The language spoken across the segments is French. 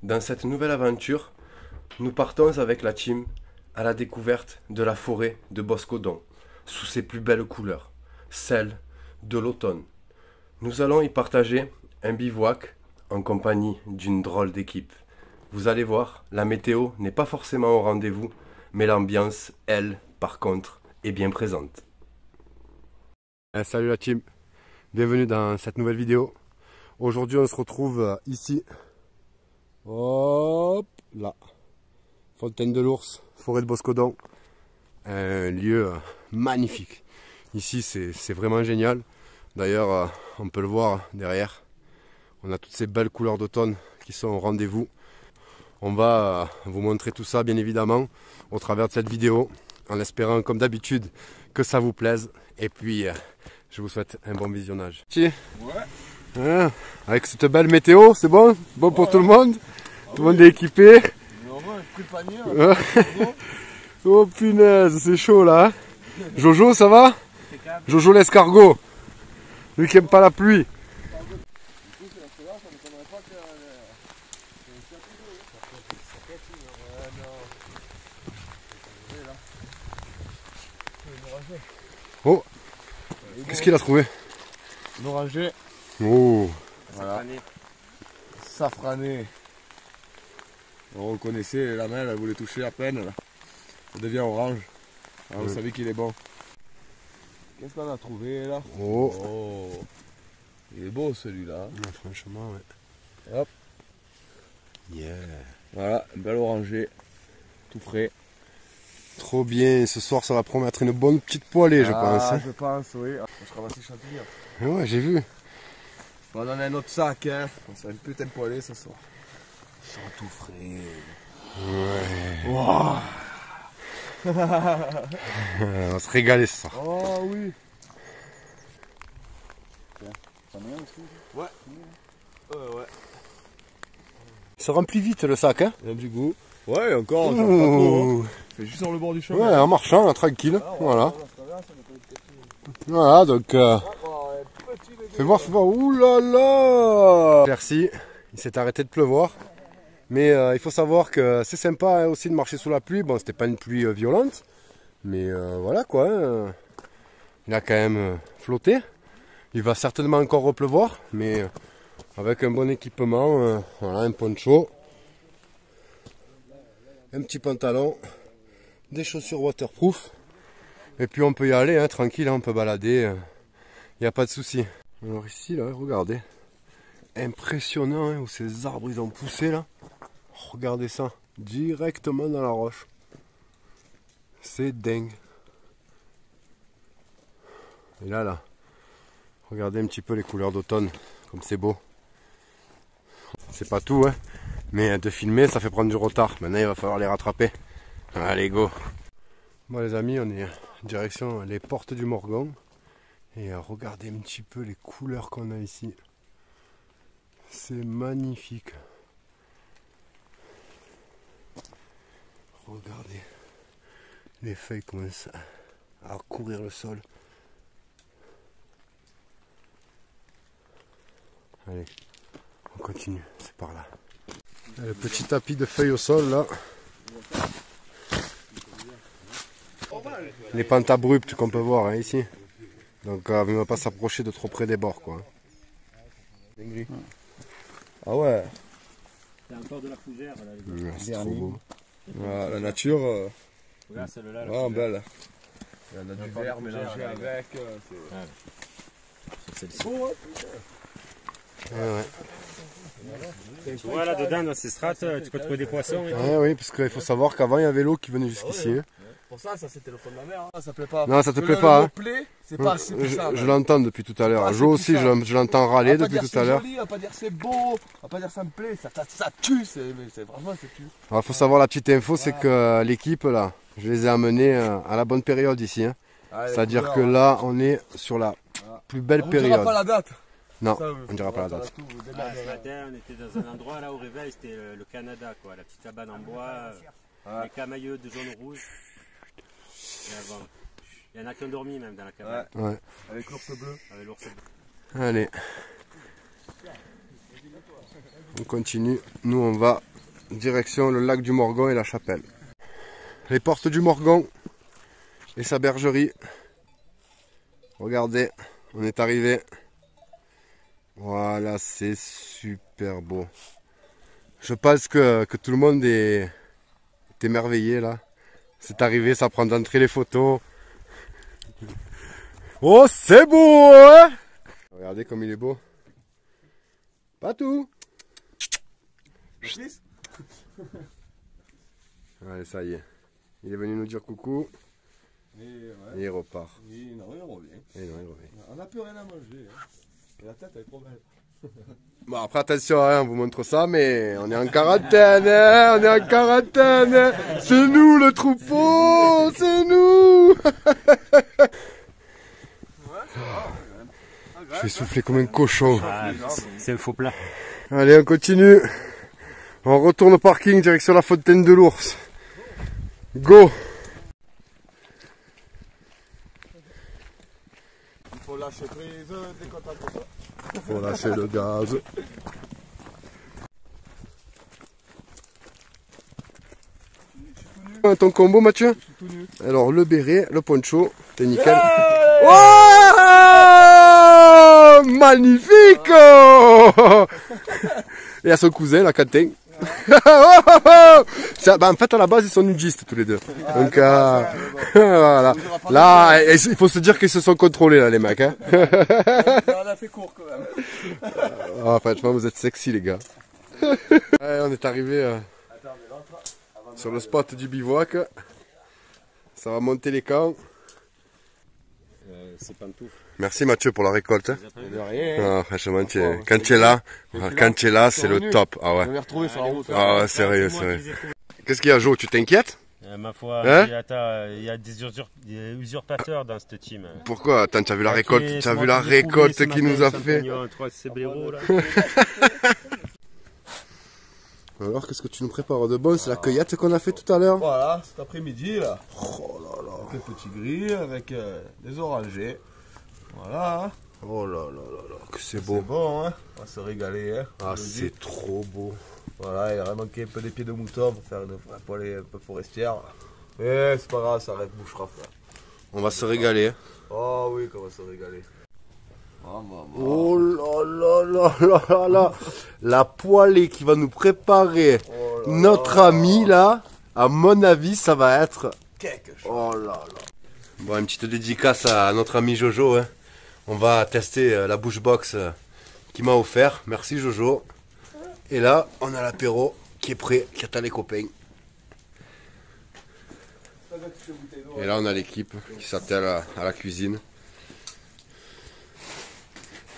Dans cette nouvelle aventure, nous partons avec la team à la découverte de la forêt de Boscodon, sous ses plus belles couleurs, celles de l'automne. Nous allons y partager un bivouac en compagnie d'une drôle d'équipe. Vous allez voir, la météo n'est pas forcément au rendez-vous, mais l'ambiance, elle, par contre, est bien présente. Salut la team, bienvenue dans cette nouvelle vidéo. Aujourd'hui on se retrouve ici, hop là, Fontaine de l'Ours, forêt de Boscodon, un lieu magnifique. Ici c'est vraiment génial, d'ailleurs on peut le voir derrière, on a toutes ces belles couleurs d'automne qui sont au rendez-vous. On va vous montrer tout ça bien évidemment au travers de cette vidéo, en espérant comme d'habitude que ça vous plaise. Et puis je vous souhaite un bon visionnage. Ouais. Hein, avec cette belle météo, c'est bon? Bon pour tout le monde? Tout le monde est équipé? Oh punaise, c'est chaud là. Jojo, ça va? Jojo l'escargot. Lui qui aime pas la pluie. Oh, qu'est-ce qu'il a trouvé? Un oranger. Oh, Voilà. Safrané. On reconnaissait, la main, elle voulait toucher à peine. Là. Ça devient orange. Alors, vous savez qu'il est bon. Qu'est-ce qu'on a trouvé là? oh. Il est beau celui-là. Ah, franchement, ouais. Hop. Yeah. Voilà, un bel oranger. Tout frais. Trop bien, ce soir ça va promettre une bonne petite poêlée, je pense. Hein. Je pense, oui. On se ramasse les champignons. Ouais, j'ai vu. On va donner un autre sac, hein. C'est une putain de poêlée ce soir. Ça sera tout frais. Ouais. Wow. On va se régaler ce soir. Oh oui. T'en as un aussi? Ouais. Ouais. Ça remplit vite le sac, hein. Il y a du goût. Ouais, encore, on cherche pas trop. Hein. Fait juste sur le bord du chemin. Ouais, en marchant, là, tranquille. Voilà. Voilà, donc... Fais voir. Ouh là là. Merci. Il s'est arrêté de pleuvoir. Mais il faut savoir que c'est sympa hein, aussi de marcher sous la pluie. Bon, c'était pas une pluie violente. Mais voilà quoi. Hein. Il a quand même flotté. Il va certainement encore repleuvoir. Mais avec un bon équipement, voilà, un poncho. Un petit pantalon. Des chaussures waterproof. Et puis on peut y aller, hein, tranquille, hein, on peut balader. Il n'y a pas de souci. Alors ici, là, regardez. Impressionnant hein, où ces arbres ils ont poussé là. Regardez ça. Directement dans la roche. C'est dingue. Et là. Regardez un petit peu les couleurs d'automne. Comme c'est beau. C'est pas tout, hein. Mais de filmer, ça fait prendre du retard. Maintenant, il va falloir les rattraper. Allez, go. Bon, les amis, on est en direction les portes du Morgon. Et regardez un petit peu les couleurs qu'on a ici. C'est magnifique. Regardez. Les feuilles commencent à couvrir le sol. Allez, on continue. C'est par là. Le petit tapis de feuilles au sol là. Les pentes abruptes qu'on peut voir hein, ici. Donc on ne va pas s'approcher de trop près des bords quoi. Ah ouais. C'est encore de la fougère là. Ouais, c'est trop beau. Voilà, la nature. Regarde celle-là. Ah, belle. Il y en a du vert mélangé avec. C'est celle-ci. Ouais. Tu vois là dedans dans ces strates, tu peux trouver des poissons. Et Ouais, oui, parce qu'il faut savoir qu'avant il y avait l'eau qui venait jusqu'ici. Hein. Pour ça c'était le fond de la mer. Hein. Ça plaît pas. Non, ça te plaît pas. Hein. C'est pas assez pour ça. Je l'entends depuis tout à l'heure. Jo aussi, je l'entends râler depuis tout à l'heure. On va pas dire c'est beau, on va pas dire ça me plaît, ça tue, vraiment ça tue. Alors, faut savoir la petite info, c'est que l'équipe là, je les ai amenés à la bonne période ici. Hein. C'est-à-dire que là, on est sur la plus belle période. On dira pas la date. Non, on ne dira pas la date. ce matin, on était dans un endroit là au réveil, c'était le Canada, quoi, la petite cabane en bois, les camailleux de jaune-rouge. Il y en a qui ont dormi même dans la cabane. Ouais. Avec l'ours bleu. Avec l'ours bleu. Allez. On continue. Nous, on va direction le lac du Morgon et la chapelle. Les portes du Morgon et sa bergerie. Regardez, on est arrivé. Voilà, c'est super beau. Je pense que tout le monde est émerveillé là. C'est arrivé, ça prend d'entrée les photos. Oh, c'est beau, hein? Regardez comme il est beau. Pas tout. Allez, ça y est. Il est venu nous dire coucou. Et il repart. Non, il revient. On n'a plus rien à manger. Hein. Et la tête elle est trop belle. Bon, après attention, hein, on vous montre ça, mais on est en quarantaine, hein, on est en quarantaine, hein. C'est nous le troupeau, c'est nous. Je vais souffler comme un cochon. Ah, c'est un faux plat. Allez, on continue. On retourne au parking, direction la fontaine de l'ours. Go. Il faut lâcher prise, décontent pour ça. Faut lâcher le gaz. Ton combo, Mathieu? Alors, le béret, le poncho, t'es nickel. Oh, magnifique. Et à son cousin, la Quentin. En fait, à la base, ils sont nudistes tous les deux. Donc, voilà. Là, il faut se dire qu'ils se sont contrôlés, là, les mecs. Hein. On a fait court quand même. Ah, franchement, vous êtes sexy, les gars. Ouais, on est arrivé sur le spot du bivouac. Ça va monter les camps. C'est pantoufle. Merci Mathieu pour la récolte. De rien. Ah, franchement, quand tu es là, c'est le top. Ah ouais. Je vais retrouver sur la route. Ah ouais, sérieux, sérieux. Qu'est-ce qu'il y a, Jo? Tu t'inquiètes? Ma foi, Hein? il y a des usurpateurs dans ce team. Pourquoi? Attends, tu as vu la récolte, qu'il nous a fait? Alors, qu'est-ce que tu nous prépares de bon? C'est la cueillette qu'on a fait tout à l'heure. Voilà, cet après-midi là. Oh là là. Avec les petits grilles, avec des orangers. Voilà. Hein. Oh là là là là, que c'est C'est beau. bon, hein. On va se régaler. Hein. Ah, c'est trop beau. Voilà, il aurait manqué un peu des pieds de mouton pour faire une poêlée un peu forestière. Mais c'est pas grave, ça reste bouchera. On va se régaler. Oh oui, qu'on va se régaler. Oh là là là là là là. La poêlée qui va nous préparer notre ami là, à mon avis, ça va être quelque chose. Oh là là. Bon, une petite dédicace à notre ami Jojo. Hein. On va tester la bouche box qu'il m'a offert. Merci Jojo. Et là, on a l'apéro qui est prêt, qui attend les copains. Et là, on a l'équipe qui s'attelle à la cuisine.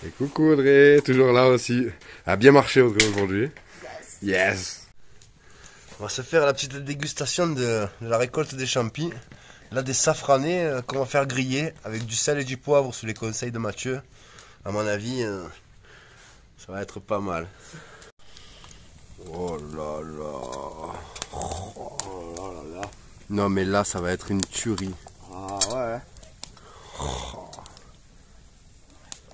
Et coucou Audrey, toujours là aussi. A bien marché Audrey aujourd'hui. Yes. On va se faire la petite dégustation de la récolte des champis. Là, des safranés qu'on va faire griller avec du sel et du poivre sous les conseils de Mathieu. À mon avis, ça va être pas mal. Oh là là. Oh là là là. Non mais là, ça va être une tuerie. Ah ouais. Oh.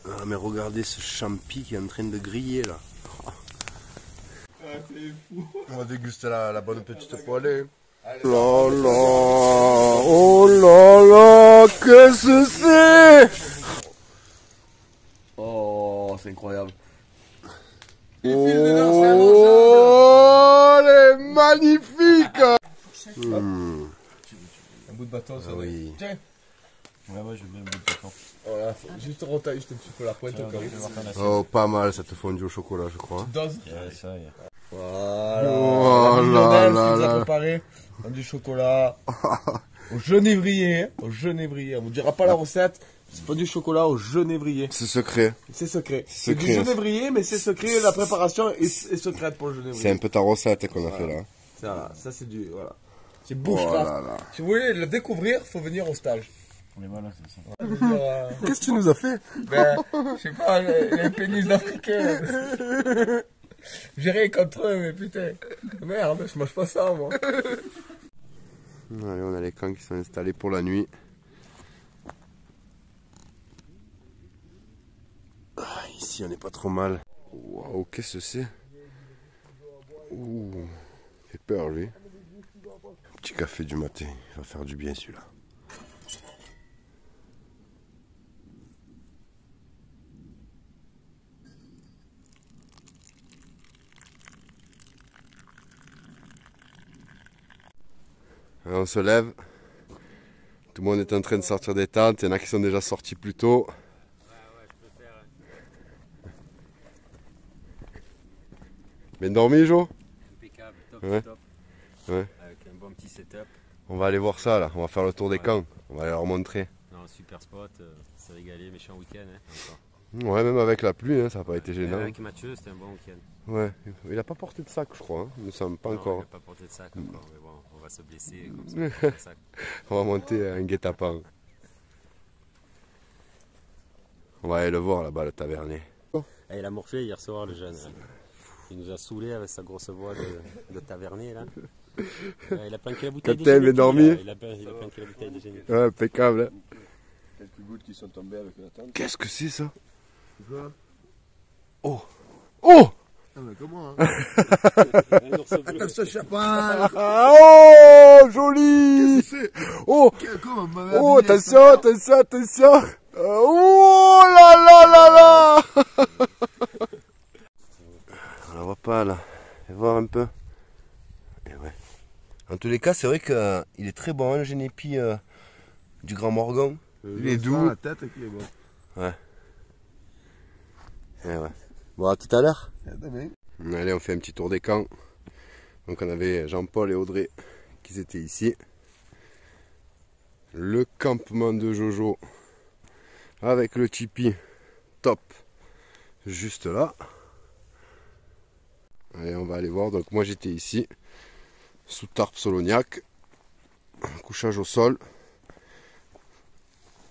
Ah, mais regardez ce champi qui est en train de griller là. Ah, c'est fou. On va déguster la bonne petite poêlée. Oh là là. Oh là là. Qu'est-ce que c'est? Oh, c'est incroyable. Oh, elle est magnifique. Un bout de bâton, ça. Oui. Tiens. Ouais, moi je mets un bout de bâton. Voilà, juste retaille juste un petit peu la pointe au cas où. Oh, pas mal cette fondue au chocolat, je crois. Dose. Ça y est. Voilà. Oh là là Lionel, là. nous a préparé du chocolat au genévrier. Au genévrier. On vous dira pas la recette. C'est pas du chocolat au genévrier. C'est secret. C'est secret. C'est C'est du secret. genévrier, mais c'est secret. La préparation est secrète pour le genévrier. C'est un peu ta recette qu'on a fait là. Ça c'est du. Voilà. C'est Oh bushcraft. là là. Si vous voulez le découvrir, faut venir au stage. Mais voilà, c'est ça. Qu'est-ce que tu nous as fait? Ben, je sais pas, les pénis africains. J'ai rien contre eux, mais putain. Merde, je mange pas ça, moi. Allez, on a les camps qui sont installés pour la nuit. Ah, ici, on n'est pas trop mal. Waouh, qu'est-ce que c'est? Ouh. super lui. Petit café du matin, il va faire du bien celui-là. On se lève. Tout le monde est en train de sortir des tentes. Il y en a qui sont déjà sortis plus tôt. Ouais, je peux faire. Bien dormi, Jo? Impeccable, top, Ouais. top. Ouais. Avec un bon petit setup. On va aller voir ça là. On va faire le tour des Ouais. camps. On va aller leur montrer. Non, super spot, c'est régalé, méchant week-end encore. Ouais, même avec la pluie, hein, ça n'a pas été Mais gênant. avec Mathieu, c'était un bon week-end. Ouais. Il n'a pas porté de sac, je crois. Hein. Il ne semble pas Non, encore. il n'a pas porté de sac encore, mais bon, on va se blesser comme ça. on porte un sac. On va monter un guet-apens. On va aller le voir là-bas, le tavernier. Et il a morflé hier soir, le jeune. Il nous a saoulés avec sa grosse voix de tavernier là. Il a planqué la bouteille de Quand t'es bien Génépi, dormi. là. Il a planqué la bouteille de Génépi. Ouais, impeccable. Hein. Quelques gouttes qui sont tombées avec la tente. Qu'est-ce que c'est ça? Quoi? Oh! Oh! Ah mais comment hein? Un ours bleu. Attention chapin! Oh! Joli! C'est Oh! comment on m'avait Oh, habillé attention, ça? attention, attention! Oh là là là là! On la voit pas là. Fais voir un peu. Et ouais. En tous les cas, c'est vrai qu'il est très bon, hein, le Génépi du Grand Morgon. Il est doux. La tête qui est bon. Et ouais. Bon, à tout à l'heure. À demain. Allez, on fait un petit tour des camps. Donc, on avait Jean-Paul et Audrey qui étaient ici. Le campement de Jojo avec le tipi top juste là. Allez, on va aller voir. Donc, moi j'étais ici sous tarpe soloniaque, couchage au sol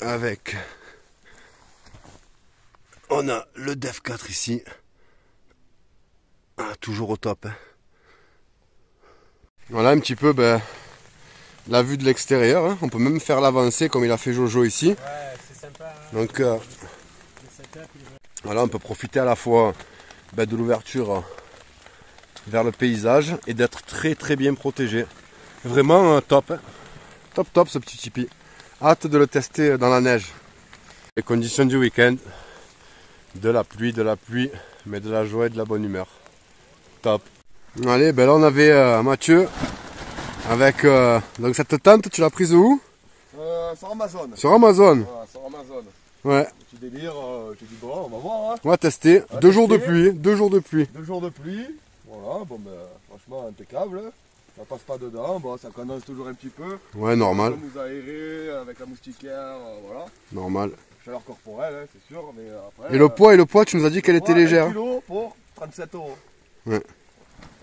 avec. On a le Def 4 ici. Ah, toujours au top. Hein. Voilà un petit peu la vue de l'extérieur. Hein. On peut même faire l'avancée comme il a fait Jojo ici. Ouais, c'est sympa. Hein. Donc Le setup, voilà, on peut profiter à la fois de l'ouverture vers le paysage et d'être très très bien protégé. Vraiment top. Hein. Top top ce petit tipi. Hâte de le tester dans la neige. Les conditions du week-end. De la pluie, mais de la joie et de la bonne humeur. Top. Allez, ben là on avait Mathieu avec donc cette tente, tu l'as prise où? Sur Amazon. Sur Amazon. Voilà, sur Amazon. Ouais. Petit délire, j'ai dit bon, on va voir. Hein. On va tester. On va 2 jours de tester. pluie, 2 jours de pluie. 2 jours de pluie. Voilà, bon ben franchement impeccable. Ça passe pas dedans, bon ça condense toujours un petit peu. Ouais, normal. On nous a aéré avec la moustiquaire, voilà. Normal. Chaleur corporelle, hein, c'est sûr, mais après. Et le poids, tu nous as dit qu'elle était légère. 1 kg pour 37 €. Ouais.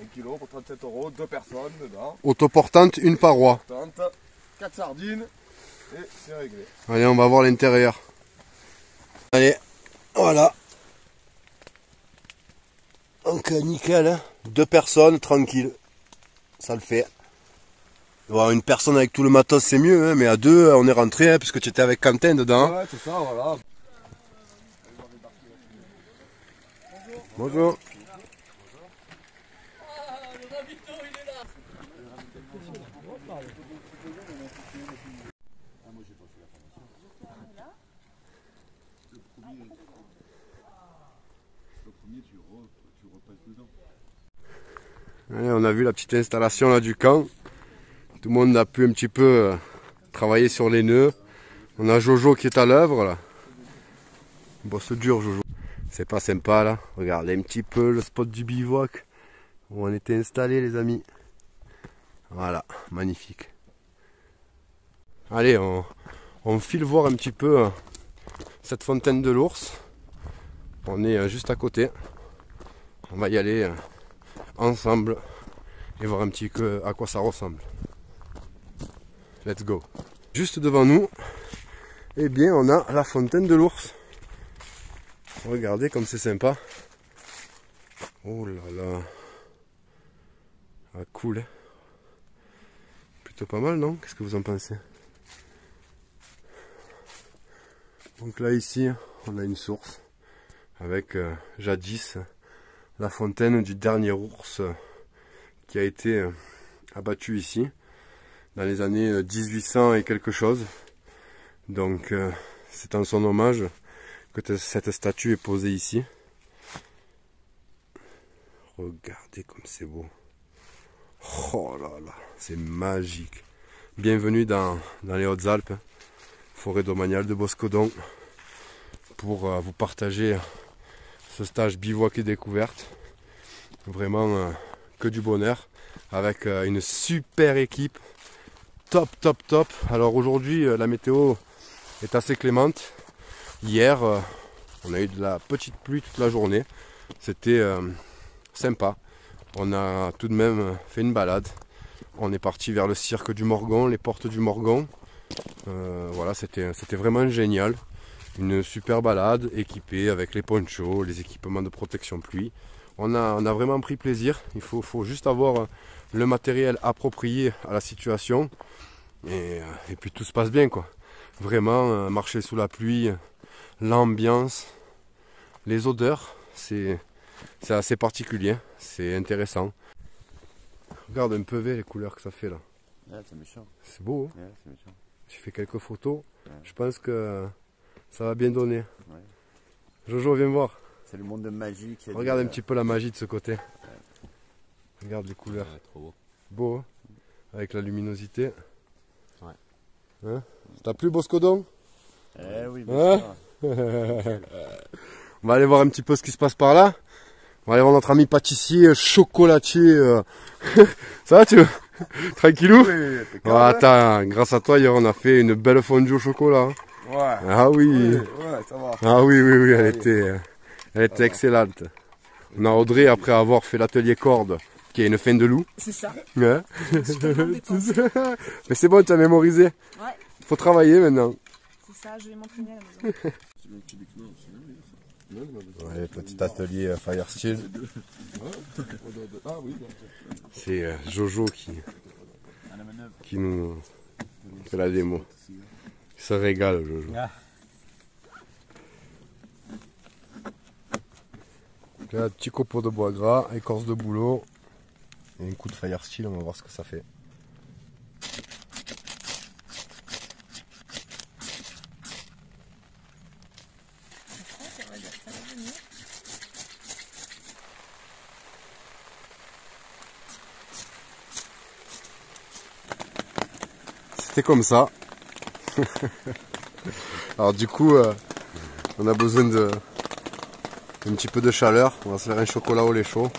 1 kg pour 37 €, 2 personnes dedans. Autoportante, une paroi. Tente, 4 sardines et c'est réglé. Allez, on va voir l'intérieur. Allez, voilà. Donc nickel, hein. 2 personnes, tranquille. Ça le fait. Bon, une personne avec tout le matos c'est mieux, hein, mais à 2 on est rentré, hein, puisque tu étais avec Quentin dedans. Ouais, c'est ça, voilà. Bonjour. Allez, on a vu la petite installation là du camp. Tout le monde a pu un petit peu travailler sur les nœuds. On a Jojo qui est à l'œuvre là. Bosse dur Jojo. C'est pas sympa là. Regardez un petit peu le spot du bivouac où on était installés les amis. Voilà, magnifique. Allez, on file voir un petit peu cette fontaine de l'ours. On est juste à côté. On va y aller ensemble et voir un petit peu à quoi ça ressemble. Let's go. Juste devant nous, eh bien, on a la fontaine de l'ours. Regardez comme c'est sympa. Oh là là. Ah, cool. Hein. Plutôt pas mal, non? Qu'est-ce que vous en pensez? Donc là, ici, on a une source avec jadis la fontaine du dernier ours qui a été abattu ici, dans les années 1800 et quelque chose. Donc c'est en son hommage que cette statue est posée ici. Regardez comme c'est beau. Oh là là, c'est magique. Bienvenue dans les Hautes-Alpes, forêt domaniale de Boscodon, pour vous partager ce stage bivouac et découverte. Vraiment que du bonheur, avec une super équipe. Top, top, top. Alors aujourd'hui, la météo est assez clémente. Hier, on a eu de la petite pluie toute la journée. C'était sympa. On a tout de même fait une balade. On est parti vers le cirque du Morgon, les portes du Morgon. Voilà, c'était vraiment génial. Une super balade équipée avec les ponchos, les équipements de protection pluie. On a vraiment pris plaisir. Il faut juste avoir le matériel approprié à la situation. Et puis tout se passe bien, quoi. Vraiment, marcher sous la pluie, l'ambiance, les odeurs, c'est assez particulier, c'est intéressant. Regarde un peu les couleurs que ça fait là. Ouais, c'est méchant. C'est beau, hein? Ouais, c'est méchant. J'ai fait quelques photos, ouais. Je pense que ça va bien donner. Ouais. Jojo, viens voir. C'est le monde magique. Regarde un petit peu la magie de ce côté. Ouais. Regarde les couleurs. Ouais, trop beau. Beau, hein? Avec la luminosité. Ouais. Hein? T'as plu, Boscodon? Eh oui, bien sûr. On va aller voir un petit peu ce qui se passe par là. On va aller voir notre ami pâtissier, chocolatier. Ça va, tu veux? Tranquillou? Oui, oh, attends, grâce à toi, hier, on a fait une belle fondue au chocolat. Ouais. Ah oui. Ouais, ça va. Ah oui, elle était excellente. On a Audrey, après avoir fait l'atelier corde, qui a une fin de loup. C'est ça. Ouais. Mais c'est bon, tu as mémorisé. Ouais. Faut travailler maintenant. C'est ça, je vais m'entraîner à la maison. Ouais, petit atelier Fire Steel. C'est Jojo qui nous fait la démo. Il se régale, Jojo. Là, petit copeau de bois gras, écorce de bouleau et un coup de Fire Steel, on va voir ce que ça fait. C'était comme ça. Alors du coup, on a besoin de un petit peu de chaleur. On va se faire un chocolat au lait chaud.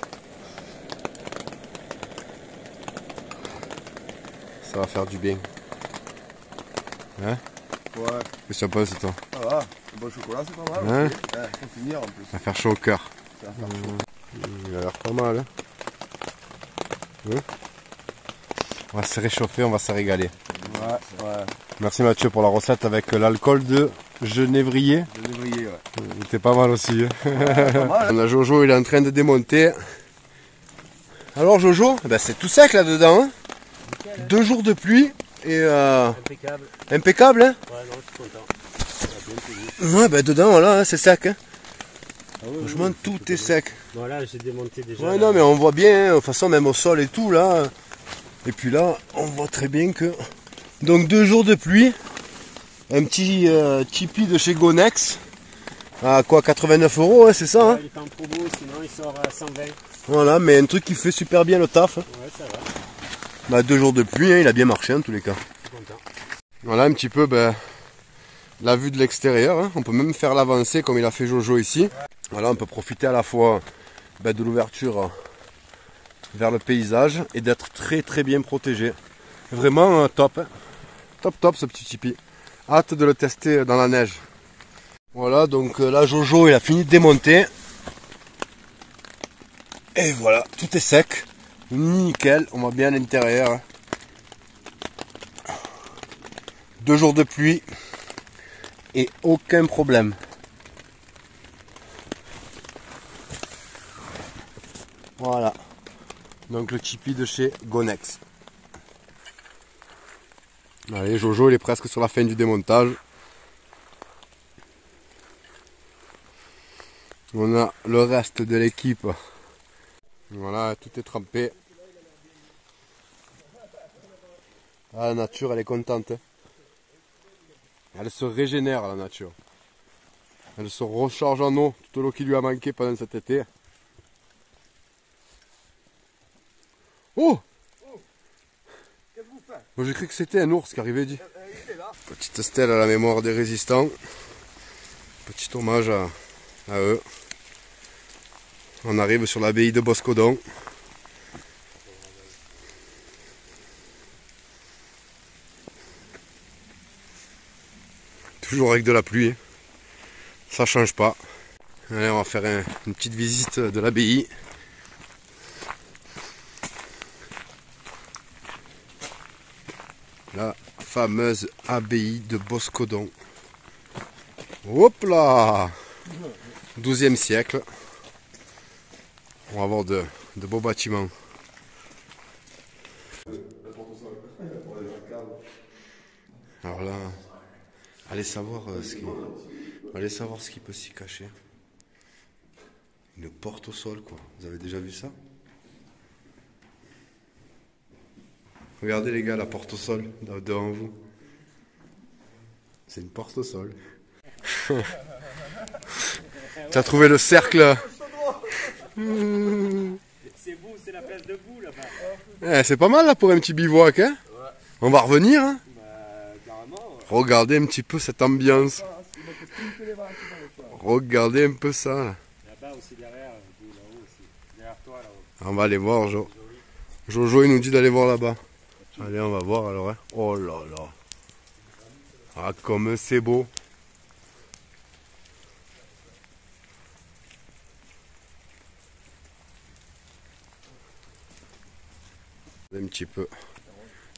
Ça va faire du bien. Hein? Ouais. Qu'est-ce que tu penses, toi? Ça va. Le bon chocolat, c'est pas mal. Hein? Ouais, faut finir en plus. Ça va faire chaud au cœur. Ça va faire chaud. Il a l'air pas mal. Hein? On va se réchauffer, on va se régaler. Ouais. Merci Mathieu pour la recette avec l'alcool de genévrier. Genévrier, ouais. Il était pas mal aussi. Hein? Ouais, pas mal. On a Jojo, il est en train de démonter. Alors Jojo, ben c'est tout sec là-dedans. Hein? 2 jours de pluie et Impeccable. impeccable. Hein? Ouais, non, je suis content. Ouais, ben dedans, voilà, hein, c'est sec. Hein? Ah oui, Franchement, oui, tout est sec. Voilà, j'ai démonté déjà. Ouais, non, mais on voit bien, hein, de toute façon, même au sol et tout, là. Et puis là, on voit très bien que... Donc 2 jours de pluie. Un petit Tipeee de chez Gonex. À quoi, 89 €, hein, c'est ça? Ouais, Hein? il est en promo, sinon il sort à 120. Voilà, mais un truc qui fait super bien le taf. Hein. Ouais, ça va. Bah 2 jours de pluie, hein, il a bien marché en tous les cas. Je suis content. Voilà un petit peu la vue de l'extérieur. Hein. On peut même faire l'avancée comme il a fait Jojo ici. Voilà, on peut profiter à la fois de l'ouverture vers le paysage et d'être très bien protégé. Vraiment top. Hein. Top ce petit tipi. Hâte de le tester dans la neige. Voilà, donc là Jojo il a fini de démonter. Et voilà, tout est sec. Nickel, on voit bien à l'intérieur. 2 jours de pluie et aucun problème. Voilà. Donc le Tipeee de chez Gonex. Allez, Jojo il est presque sur la fin du démontage. On a le reste de l'équipe. Voilà, tout est trempé. Ah, la nature, elle est contente. Hein. Elle se régénère, la nature. Elle se recharge en eau, toute l'eau qui lui a manqué pendant cet été. Oh! Moi j'ai cru que c'était un ours qui arrivait dit. Petite stèle à la mémoire des résistants. Petit hommage à eux. On arrive sur l'abbaye de Boscodon. Toujours avec de la pluie. Ça change pas. Allez, on va faire une petite visite de l'abbaye. La fameuse abbaye de Boscodon. Hop là! 12e siècle. On va avoir de beaux bâtiments. Alors là, allez savoir ce qui peut s'y cacher. Une porte au sol, quoi. Vous avez déjà vu ça? Regardez les gars, la porte au sol devant vous. C'est une porte au sol. Tu as trouvé le cercle. C'est beau, c'est la place debout là-bas. C'est pas mal là pour un petit bivouac. Hein, Ouais. On va revenir. Hein. Carrément. Ouais. Regardez un petit peu cette ambiance. Regardez un peu ça. Là. Là-bas aussi derrière, là-haut aussi. Derrière toi là-haut. On va aller voir, Jojo il nous dit d'aller voir là-bas. Allez, on va voir alors. Hein. Oh là là. Ah, comme c'est beau. Un petit peu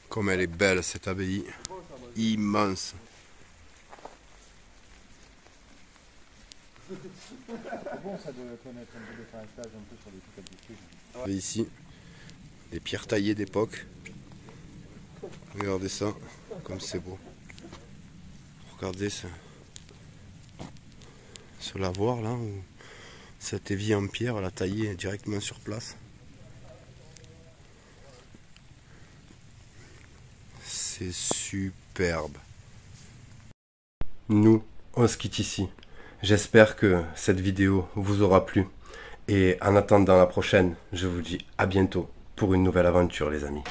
comme elle est belle cette abbaye. Immense. Bon, ça doit connaître un peu de faire un stage un peu sur des trucs habitués. Et ici, des pierres taillées d'époque. Regardez ça, comme c'est beau. Regardez ça. Ce lavoir là, où cet évier en pierre, elle a taillé directement sur place. C'est superbe. Nous, on se quitte ici. J'espère que cette vidéo vous aura plu. Et en attendant la prochaine, je vous dis à bientôt pour une nouvelle aventure les amis.